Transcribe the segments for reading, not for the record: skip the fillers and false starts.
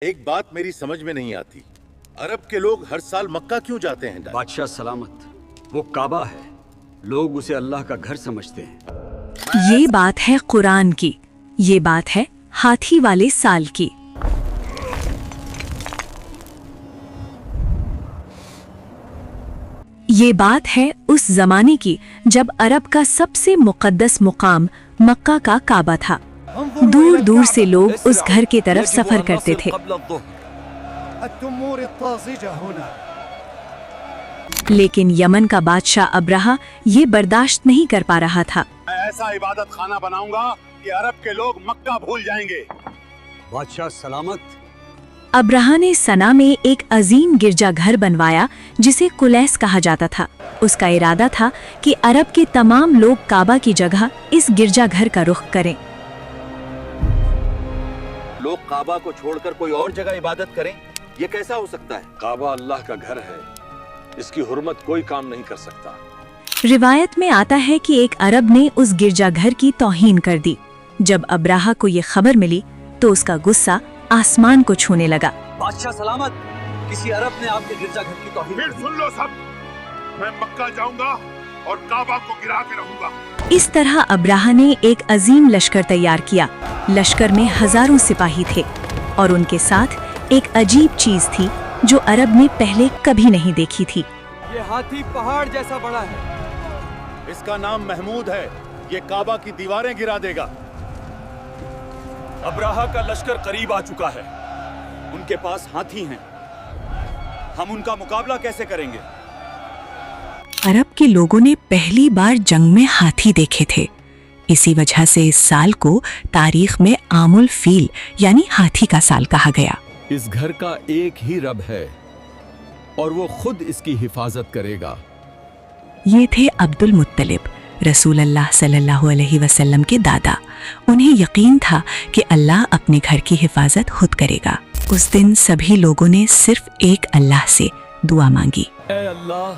एक बात मेरी समझ में नहीं आती, अरब के लोग हर साल मक्का क्यों जाते हैं? बादशाह सलामत, वो काबा है, लोग उसे अल्लाह का घर समझते हैं। ये बात है कुरान की, ये बात है हाथी वाले साल की। ये बात है उस जमाने की जब अरब का सबसे मुकद्दस मुकाम मक्का का काबा था। दूर दूर से लोग उस घर की तरफ सफर करते थे। लेकिन यमन का बादशाह अब्राहा ये बर्दाश्त नहीं कर पा रहा था। ऐसा इबादत खाना बनाऊंगा कि अरब के लोग मक्का भूल जाएंगे। बादशाह सलामत, अब्राहा ने सना में एक अजीम गिरजा घर बनवाया जिसे कुलैस कहा जाता था। उसका इरादा था कि अरब के तमाम लोग काबा की जगह इस गिरजा घर का रुख करें। लोग काबा को छोड़कर कोई और जगह इबादत करें, ये कैसा हो सकता है? काबा अल्लाह का घर है, इसकी हुर्मत कोई काम नहीं कर सकता। रिवायत में आता है कि एक अरब ने उस गिरजा घर की तौहीन कर दी। जब अब्राहा को ये खबर मिली तो उसका गुस्सा आसमान को छूने लगा। बादशाह सलामत, किसी अरब ने आपके गिरजाघर की तौहीन। फिर सुन लो सब, मैं मक्का जाऊंगा और काबा को गिरा के रहूंगा। इस तरह अब्राहा ने एक अजीम लश्कर तैयार किया। लश्कर में हजारों सिपाही थे और उनके साथ एक अजीब चीज थी जो अरब ने पहले कभी नहीं देखी थी। ये हाथी पहाड़ जैसा बड़ा है। इसका नाम महमूद है, ये काबा की दीवारें गिरा देगा। अब्राहा का लश्कर करीब आ चुका है, उनके पास हाथी हैं, हम उनका मुकाबला कैसे करेंगे? अरब के लोगों ने पहली बार जंग में हाथी देखे थे। इसी वजह से इस साल को तारीख में आमुल फील यानी हाथी का साल कहा गया। इस घर का एक ही रब है और वो खुद इसकी हिफाजत करेगा। ये थे अब्दुल मुत्तलिब, रसूल अल्लाह सल्लल्लाहु अलैहि वसल्लम के दादा। उन्हें यकीन था कि अल्लाह अपने घर की हिफाजत खुद करेगा। उस दिन सभी लोगों ने सिर्फ एक अल्लाह से दुआ मांगी। ऐ अल्लाह,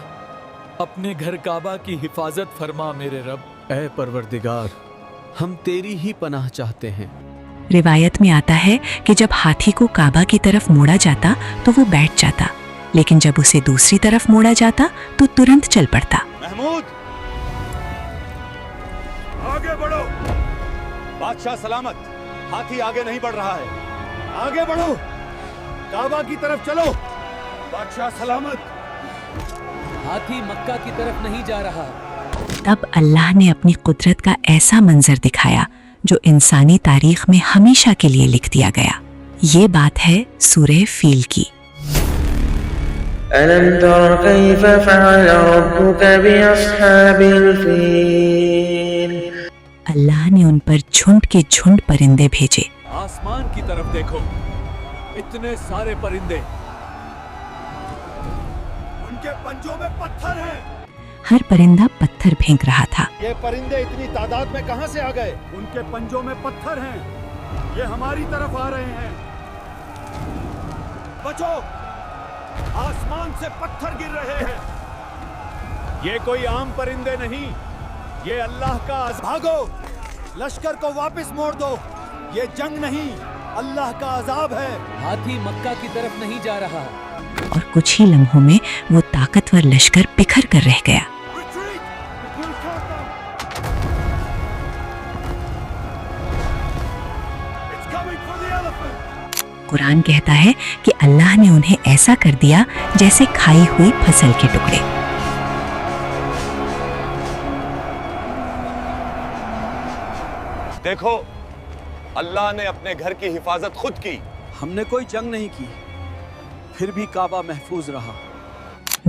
अपने घर काबा की हिफाजत फरमा मेरे रब। ऐ परवरदिगार, हम तेरी ही पनाह चाहते हैं। रिवायत में आता है कि जब हाथी को काबा की तरफ मोड़ा जाता तो वो बैठ जाता, लेकिन जब उसे दूसरी तरफ मोड़ा जाता तो तुरंत चल पड़ता। महमूद, आगे बढ़ो। बादशाह सलामत, हाथी आगे नहीं बढ़ रहा है, आगे बढ़ो, काबा की तरफ चलो। बादशाह सलामत, हाथी मक्का की तरफ नहीं जा रहा। तब अल्लाह ने अपनी कुदरत का ऐसा मंजर दिखाया जो इंसानी तारीख में हमेशा के लिए लिख दिया गया। ये बात है सूरह फील की। अलम तर कैफ फअल रब्बुका बिअस्हाबिल फील। अल्लाह ने उन पर झुंड के झुंड परिंदे भेजे। आसमान की तरफ देखो, इतने सारे परिंदे, उनके पंजों में पत्थर हैं। हर परिंदा पत्थर फेंक रहा था। ये परिंदे इतनी तादाद में कहां से आ गए? उनके पंजों में पत्थर हैं, ये हमारी तरफ आ रहे हैं। बचो, आसमान से पत्थर गिर रहे हैं। ये कोई आम परिंदे नहीं, ये अल्लाह का भागो, लश्कर को वापस मोड़ दो। ये जंग नहीं, अल्लाह का अजाब है। हाथी मक्का की तरफ नहीं जा रहा। और कुछ ही लम्हों में वो ताकतवर लश्कर बिखर कर रह गया। कुरान कहता है कि अल्लाह ने उन्हें ऐसा कर दिया जैसे खाई हुई फसल के टुकड़े। देखो, अल्लाह ने अपने घर की हिफाजत खुद की। हमने कोई जंग नहीं की, फिर भी काबा महफूज रहा।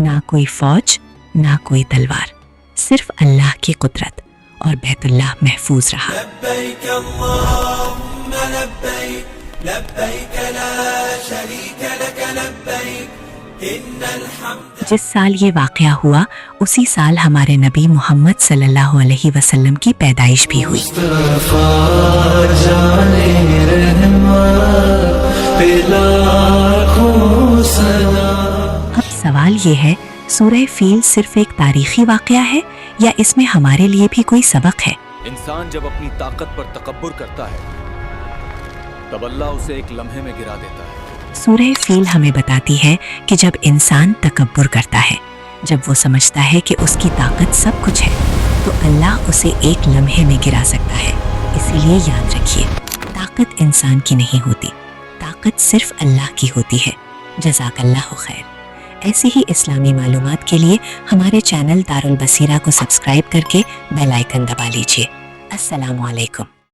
ना कोई फौज, ना कोई तलवार, सिर्फ अल्लाह की कुदरत और बैतुल्लाह महफूज रहा। लब्बैक अल्लाहुम्मा लब्बैक, लब्बैक ला शरीक लक लब्बैक, इन्नल हम्द। जिस साल ये वाक़या हुआ उसी साल हमारे नबी मोहम्मद सल्लल्लाहु अलैहि वसल्लम की पैदाइश भी हुई। अब सवाल ये है, सूरह फील सिर्फ एक तारीखी वाक़या है या इसमें हमारे लिए भी कोई सबक है? इंसान जब अपनी ताकत पर तकब्बुर करता है तब अल्लाह उसे एक लम्हे में गिरा देता है। سورہ فیل ہمیں بتاتی ہے کہ جب انسان تکبر کرتا ہے، جب وہ سمجھتا ہے کہ اس کی طاقت سب کچھ ہے، تو اللہ اسے ایک لمحے میں گرا سکتا ہے۔ اسی لیے یاد رکھیے، طاقت انسان کی نہیں ہوتی، طاقت صرف اللہ کی ہوتی ہے۔ جزاک اللہ خیر۔ ایسی ہی اسلامی معلومات کے لیے ہمارے چینل دار البصیرہ کو سبسکرائب کر کے بیل آئیکن دبا لیجیے۔ السلام علیکم۔